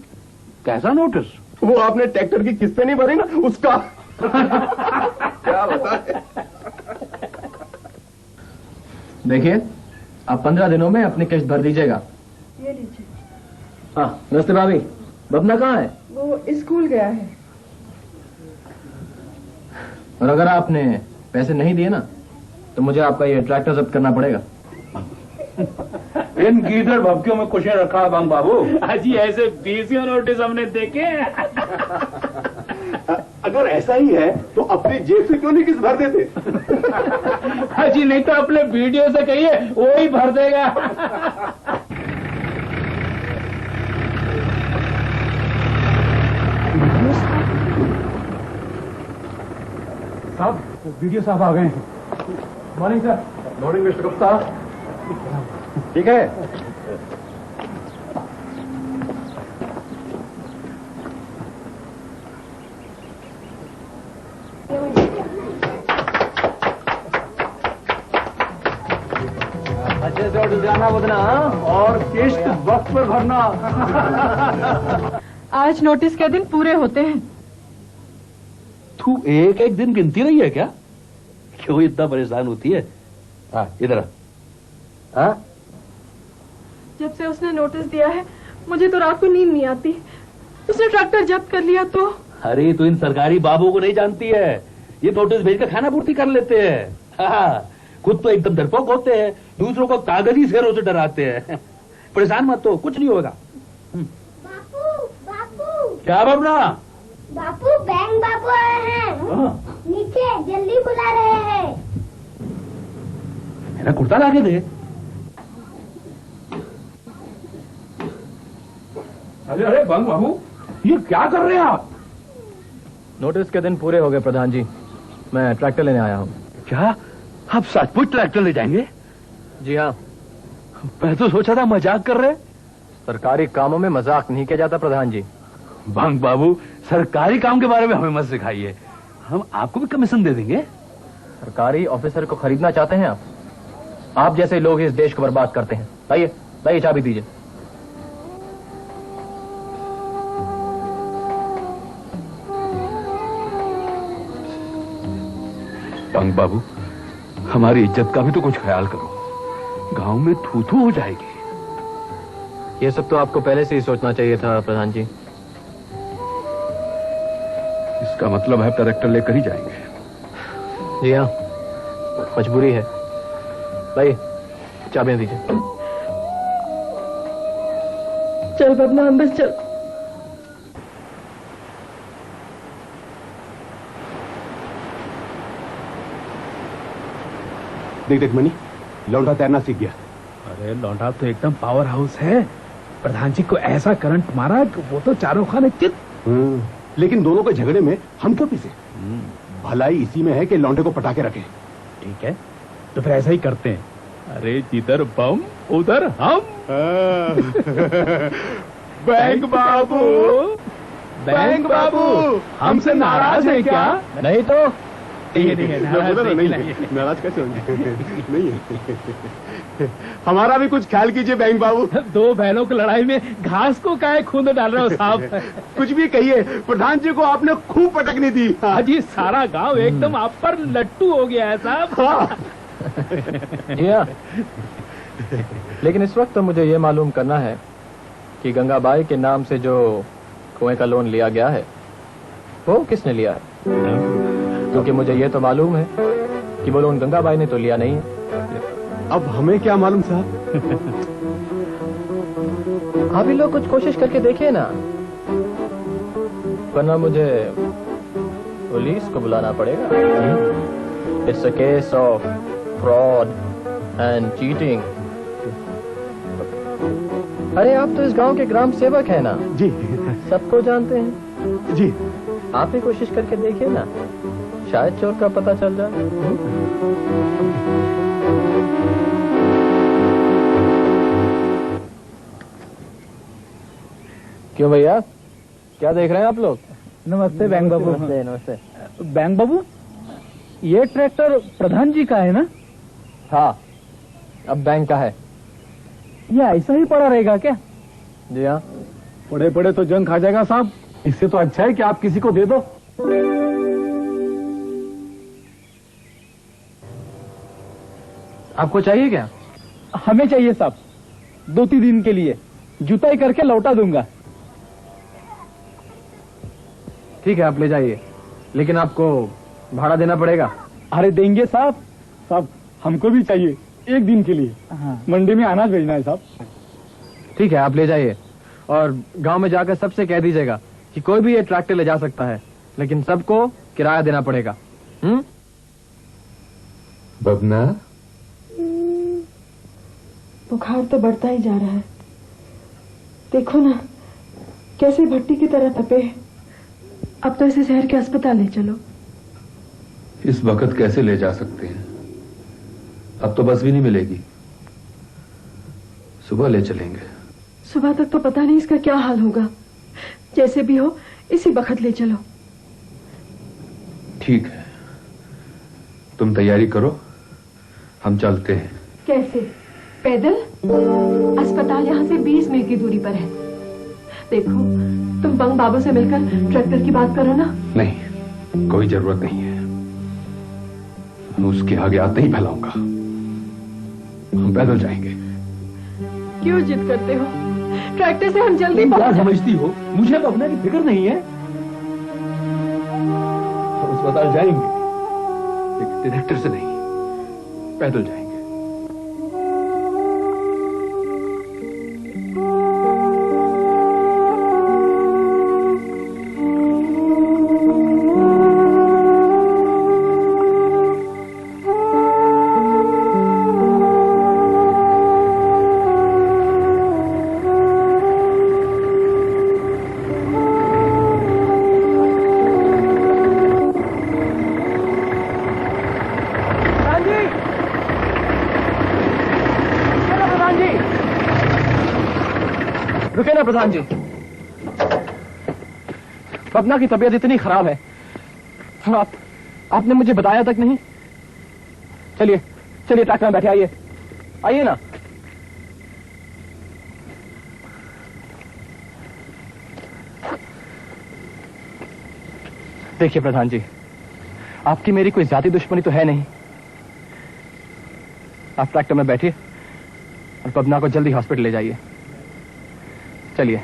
कैसा नोटिस? वो आपने ट्रैक्टर की किस्तें नहीं भरी ना, उसका। क्या बताए? देखिए, आप 15 दिनों में अपनी किश्त भर दीजिएगा। ये लीजिए। हाँ, नमस्ते भाभी, बबना कहाँ है? वो स्कूल गया है। और अगर आपने पैसे नहीं दिए ना, तो मुझे आपका ये ट्रैक्टर जब्त करना पड़ेगा। इन गीदड़ भपकियों में कुछ रखा है बंग बाबू। अजी ऐसे 20 नोटिस हमने देखे। अगर ऐसा ही है तो अपनी जेब से क्यों नहीं किस भर देते? अजी नहीं तो अपने वीडियो से कहिए, वो ही भर देगा। साहब, वीडियो साहब आ गए हैं। Morning sir. Morning mister Gupta. ठीक है। अच्छे से ऑर्डर जाना बदना, और किश्त वक्त पर भरना। आज नोटिस के दिन पूरे होते हैं। तू एक एक दिन गिनती रही है क्या? क्यों इतना परेशान होती है? हाँ, इधर। हाँ, जब से उसने नोटिस दिया है, मुझे तो रात को नींद नहीं आती। उसने ट्रैक्टर जब्त कर लिया तो। अरे तू इन सरकारी बाबू को नहीं जानती है, ये नोटिस भेजकर खाना पूर्ति कर लेते हैं। हाँ, खुद तो एकदम डरपोक होते हैं, दूसरों को कागजी शेरों से डराते हैं। परेशान मत हो, कुछ नहीं होगा। बापू, बापू। क्या बबना? बापू, बैंक बाबू आए हैं। नीचे जल्दी बुला रहे हैं। मेरा कुर्ता लाके दे। अरे अरे बंग बाबू, ये क्या कर रहे हैं आप? नोटिस के दिन पूरे हो गए प्रधान जी, मैं ट्रैक्टर लेने आया हूँ। क्या आप सचमुच ट्रैक्टर ले जाएंगे? जी हाँ। मैं तो सोचा था मजाक कर रहे। सरकारी कामों में मजाक नहीं किया जाता प्रधान जी। बंग बाबू, सरकारी काम के बारे में हमें मत सिखाइए, हम आपको भी कमीशन दे देंगे। सरकारी ऑफिसर को खरीदना चाहते हैं आप? आप जैसे लोग इस देश को बर्बाद करते हैं। लाइए लाइए, चाबी दीजिए। बंग बाबू, हमारी इज्जत का भी तो कुछ ख्याल करो, गांव में थू-थू हो जाएगी। ये सब तो आपको पहले से ही सोचना चाहिए था प्रधान जी। इसका मतलब है ट्रैक्टर लेकर ही जाएंगे। जी हाँ, मजबूरी है। लाइए, चाबियां दीजिए। चल बबना, अंदर चल। देख देख मनी, लौंडा तैरना सीख गया। अरे लौंडा तो एकदम पावर हाउस है। प्रधान जी को ऐसा करंट मारा कि वो तो चारों खाने चित। लेकिन दोनों के झगड़े में हम क्यों पीसे? भलाई इसी में है कि लौंडे को पटाके रखें। ठीक है, तो फिर ऐसा ही करते हैं। अरे जिधर बम उधर हम। बैंक बाबू, बैंक बाबू, हमसे नाराज है क्या? नहीं तो नाराज कैसे होंगे? नहीं है। हमारा भी कुछ ख्याल कीजिए बैंक बाबू। दो बहनों की लड़ाई में घास को काहे खूंद डाल रहे हो साहब? कुछ भी कहिए, प्रधान जी को आपने खूब पटकनी दी। अजी सारा गांव एकदम आप पर लट्टू हो गया है साहब। जी हाँ, लेकिन इस वक्त तो मुझे ये मालूम करना है कि गंगाबाई के नाम से जो कुएं का लोन लिया गया है वो किसने लिया है? क्योंकि मुझे ये तो मालूम है कि वो लोन गंगाबाई ने तो लिया नहीं है। अब हमें क्या मालूम साहब? आप ही लोग कुछ कोशिश करके देखिए ना, वरना मुझे पुलिस को बुलाना पड़ेगा। It's a case of fraud and cheating. अरे आप तो इस गांव के ग्राम सेवक हैं ना? जी। सबको जानते हैं जी। आप ही कोशिश करके देखिए ना, शायद चोर का पता चल जाए। क्यों भैया, क्या देख रहे हैं आप लोग? नमस्ते बैंक बाबू। नमस्ते नमस्ते। बैंक बाबू, ये ट्रैक्टर प्रधान जी का है ना? हाँ, अब बैंक का है। ये ऐसा ही पड़ा रहेगा क्या? जी हाँ। पड़े पड़े तो जंग खा जाएगा साहब, इससे तो अच्छा है कि आप किसी को दे दो। आपको चाहिए क्या? हमें चाहिए साहब, 2-3 दिन के लिए जुताई करके लौटा दूंगा। ठीक है, आप ले जाइए, लेकिन आपको भाड़ा देना पड़ेगा। अरे देंगे साहब। साहब हमको भी चाहिए 1 दिन के लिए। मंडी में अनाज भेजना है साहब। ठीक है, आप ले जाइए और गांव में जाकर सबसे कह दीजिएगा कि कोई भी ये ट्रैक्टर ले जा सकता है, लेकिन सबको किराया देना पड़ेगा। बबना, बुखार तो बढ़ता ही जा रहा है। देखो ना कैसे भट्टी की तरह तपे। अब तो इसे शहर के अस्पताल ले चलो। इस वक्त कैसे ले जा सकते हैं? अब तो बस भी नहीं मिलेगी। सुबह ले चलेंगे। सुबह तक तो पता नहीं इसका क्या हाल होगा। जैसे भी हो इसी वक्त ले चलो। ठीक है, तुम तैयारी करो, हम चलते हैं। कैसे? पैदल? अस्पताल यहाँ से 20 मील की दूरी पर है। देखो तुम बंग बाबू से मिलकर ट्रैक्टर की बात करो ना। नहीं, कोई जरूरत नहीं है। उसके आगे हाथ नहीं फैलाऊंगा। हम पैदल जाएंगे। क्यों जिद करते हो? ट्रैक्टर से हम जल्दी पहुंच। समझती हो मुझे बबना की फिक्र नहीं है। हम अस्पताल जाएंगे, लेकिन ट्रैक्टर से नहीं, पैदल जाएंगे। रुके ना प्रधान जी, बबना की तबीयत इतनी खराब है, आपने मुझे बताया तक नहीं। चलिए चलिए, ट्रैक्टर में बैठे, आइए आइए ना। देखिए प्रधान जी, आपकी मेरी कोई जाति दुश्मनी तो है नहीं। आप ट्रैक्टर में बैठिए और बबना को जल्दी हॉस्पिटल ले जाइए। चलिए।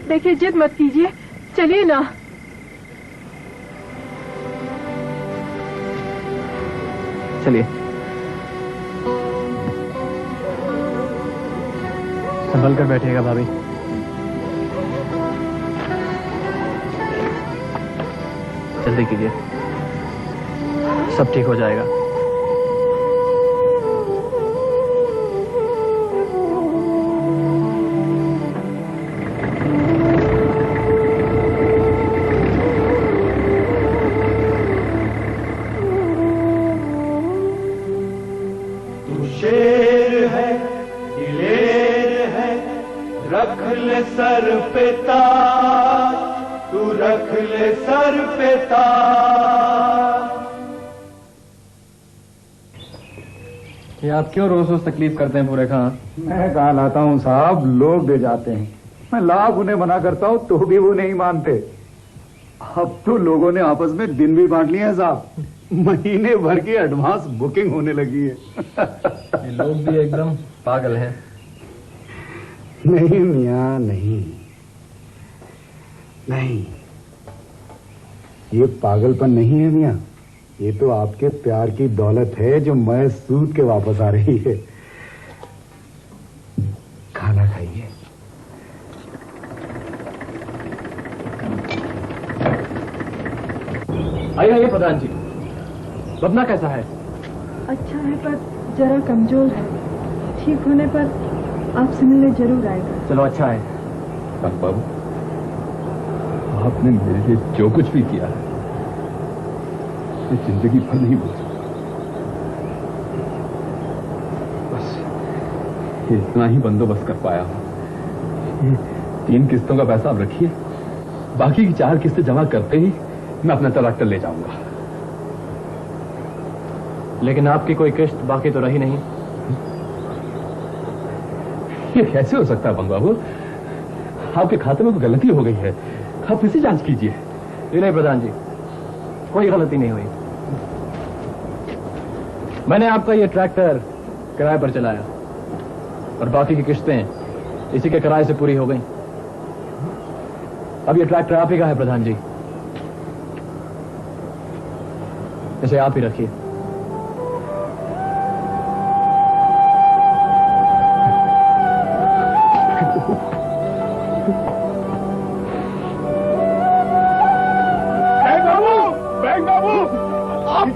देखिए जिद मत कीजिए, चलिए ना। चलिए। संभल कर बैठिएगा भाभी। जल्दी कीजिए, सब ठीक हो जाएगा। सर पे ताज, तू रख ले सर पे ताज। ये आप क्यों रोज रोज तकलीफ करते हैं पूरे खां? मैं कहा लाता हूँ साहब, लोग दे जाते हैं। मैं लाख उन्हें मना करता हूँ तो भी वो नहीं मानते। अब तो लोगों ने आपस में दिन भी बांट लिए हैं साहब। महीने भर की एडवांस बुकिंग होने लगी है। ये लोग भी एकदम पागल हैं। नहीं मियां नहीं, नहीं, ये पागलपन नहीं है मियाँ, ये तो आपके प्यार की दौलत है जो मैं सूद के वापस आ रही है। खाना खाइए। आइए प्रधान जी, बबना कैसा है? अच्छा है पर जरा कमजोर है। ठीक होने पर आपसे मिलने जरूर आएगा। चलो अच्छा है। बाबू, आपने मेरे लिए जो कुछ भी किया है ये जिंदगी भर नहीं भूल सकता। बस इतना ही बंदोबस्त कर पाया हूं। ये 3 किस्तों का पैसा अब रखिए, बाकी की 4 किस्तें जमा करते ही मैं अपना ट्रैक्टर ले जाऊंगा। लेकिन आपकी कोई किस्त बाकी तो रही नहीं। ये कैसे हो सकता है बंग बाबू? आपके खाते में कोई गलती हो गई है, आप फिर से जांच कीजिए। नहीं प्रधान जी, कोई गलती नहीं हुई। मैंने आपका ये ट्रैक्टर किराए पर चलाया और बाकी की किस्तें इसी के किराए से पूरी हो गई। अब ये ट्रैक्टर आप ही का है प्रधान जी, इसे आप ही रखिए।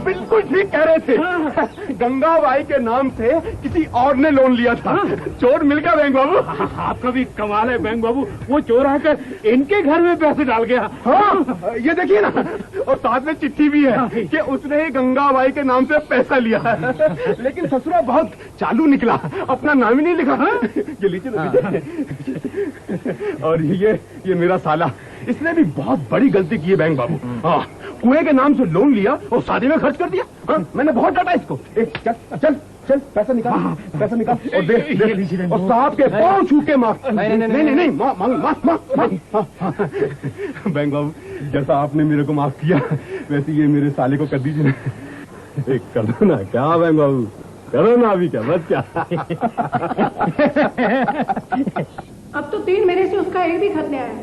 बिल्कुल ठीक कह रहे थे। गंगाबाई के नाम से किसी और ने लोन लिया था। चोर मिल गया बैंक बाबू। आपका भी कमाल है बैंक बाबू, वो चोर आकर इनके घर में पैसे डाल गया। हाँ, ये देखिए ना, और साथ में चिट्ठी भी है कि उसने ही गंगाबाई के नाम से पैसा लिया है। लेकिन ससुरा बहुत चालू निकला, अपना नाम ही नहीं लिखा। ये लीजिए ना, लीजिए। और ये मेरा साला, इसने भी बहुत बड़ी गलती की है बैंक बाबू। हाँ, कुएं के नाम से लोन लिया और शादी में खर्च कर दिया। हाँ, मैंने बहुत डांटा इसको। चल चल चल, पैसा निकाल, पैसा निकाल और दे, और साहब के पांव छू के माफ। नहीं, माफ। बैंक बाबू, जैसा आपने मेरे को माफ किया वैसे ये मेरे साले को कर दीजिए ना। एक कर दो ना, क्या बैंक बाबू, करो ना अभी, क्या बस क्या। अब तो 3 महीने से उसका एक भी खत नहीं आया।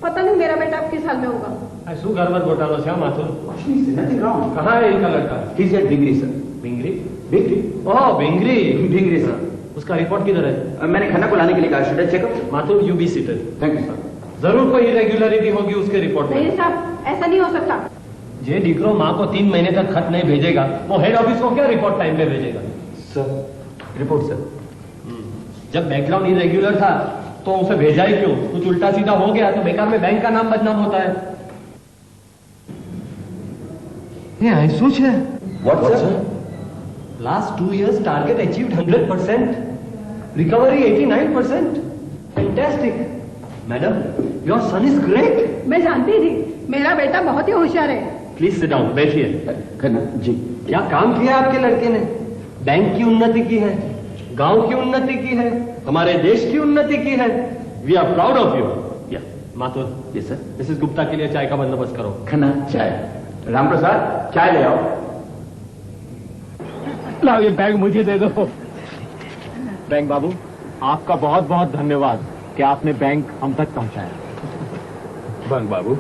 पता नहीं मेरा बेटा अब किस हाल में होगा। ऐसू घर में घोटाला श्याम माथुर। कहाँ है इनका लड़का? बिंगरी सर। बिंगरी? बिंगरी? ओह बिंगरी। बिंगरी सर। उसका रिपोर्ट किधर है? मैंने खन्ना को लाने के लिए कहा। Should eye checkup? Mathur you be seated. Thank you sir. जरूर कोई इरेग्युलरिटी होगी उसके रिपोर्ट में। नहीं साहब, ऐसा नहीं हो सकता। जे डिक्रो माँ को 3 महीने तक खत नहीं भेजेगा, वो हेड ऑफिस को क्या रिपोर्ट टाइम पे भेजेगा? Sir, report sir. जब बैकग्राउंड इरेग्युलर था तो उसे भेजा ही क्यों? कुछ उल्टा सीधा हो गया तो बेकार में बैंक का नाम बदनाम होता है। ये आइसोच है। What sir? Last 2 years target achieved 100%, recovery 89%। Fantastic madam, your son is great. मैं जानती थी मेरा बेटा बहुत ही होशियार है। प्लीज सिट डाउन, बैठिए। खन्ना जी, क्या काम किया आपके लड़के ने? बैंक की उन्नति की है, गांव की उन्नति की है, हमारे देश की उन्नति की है। We are proud of you. Mathur, yes sir. Mrs Gupta के लिए चाय का बंदोबस्त करो। खन्ना चाय। राम प्रसाद, चाय ले आओ। लाओ ये बैग मुझे दे दो। बैंक बाबू, आपका बहुत बहुत धन्यवाद कि आपने बैंक हम तक पहुंचाया। बैंक बाबू,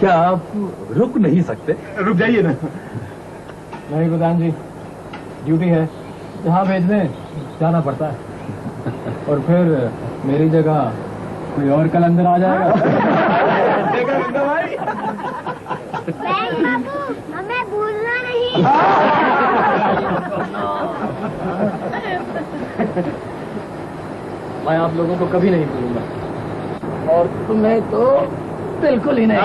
क्या आप रुक नहीं सकते? रुक जाइए ना। नहीं प्रधान जी, ड्यूटी है, जहाँ भेज दें जाना पड़ता है। और फिर मेरी जगह कोई और कल अंदर आ जाएगा। बैंक बाबू, हमें भूलना नहीं। मैं आप लोगों को कभी नहीं भूलूंगा, और तुम्हें तो बिल्कुल ही नहीं।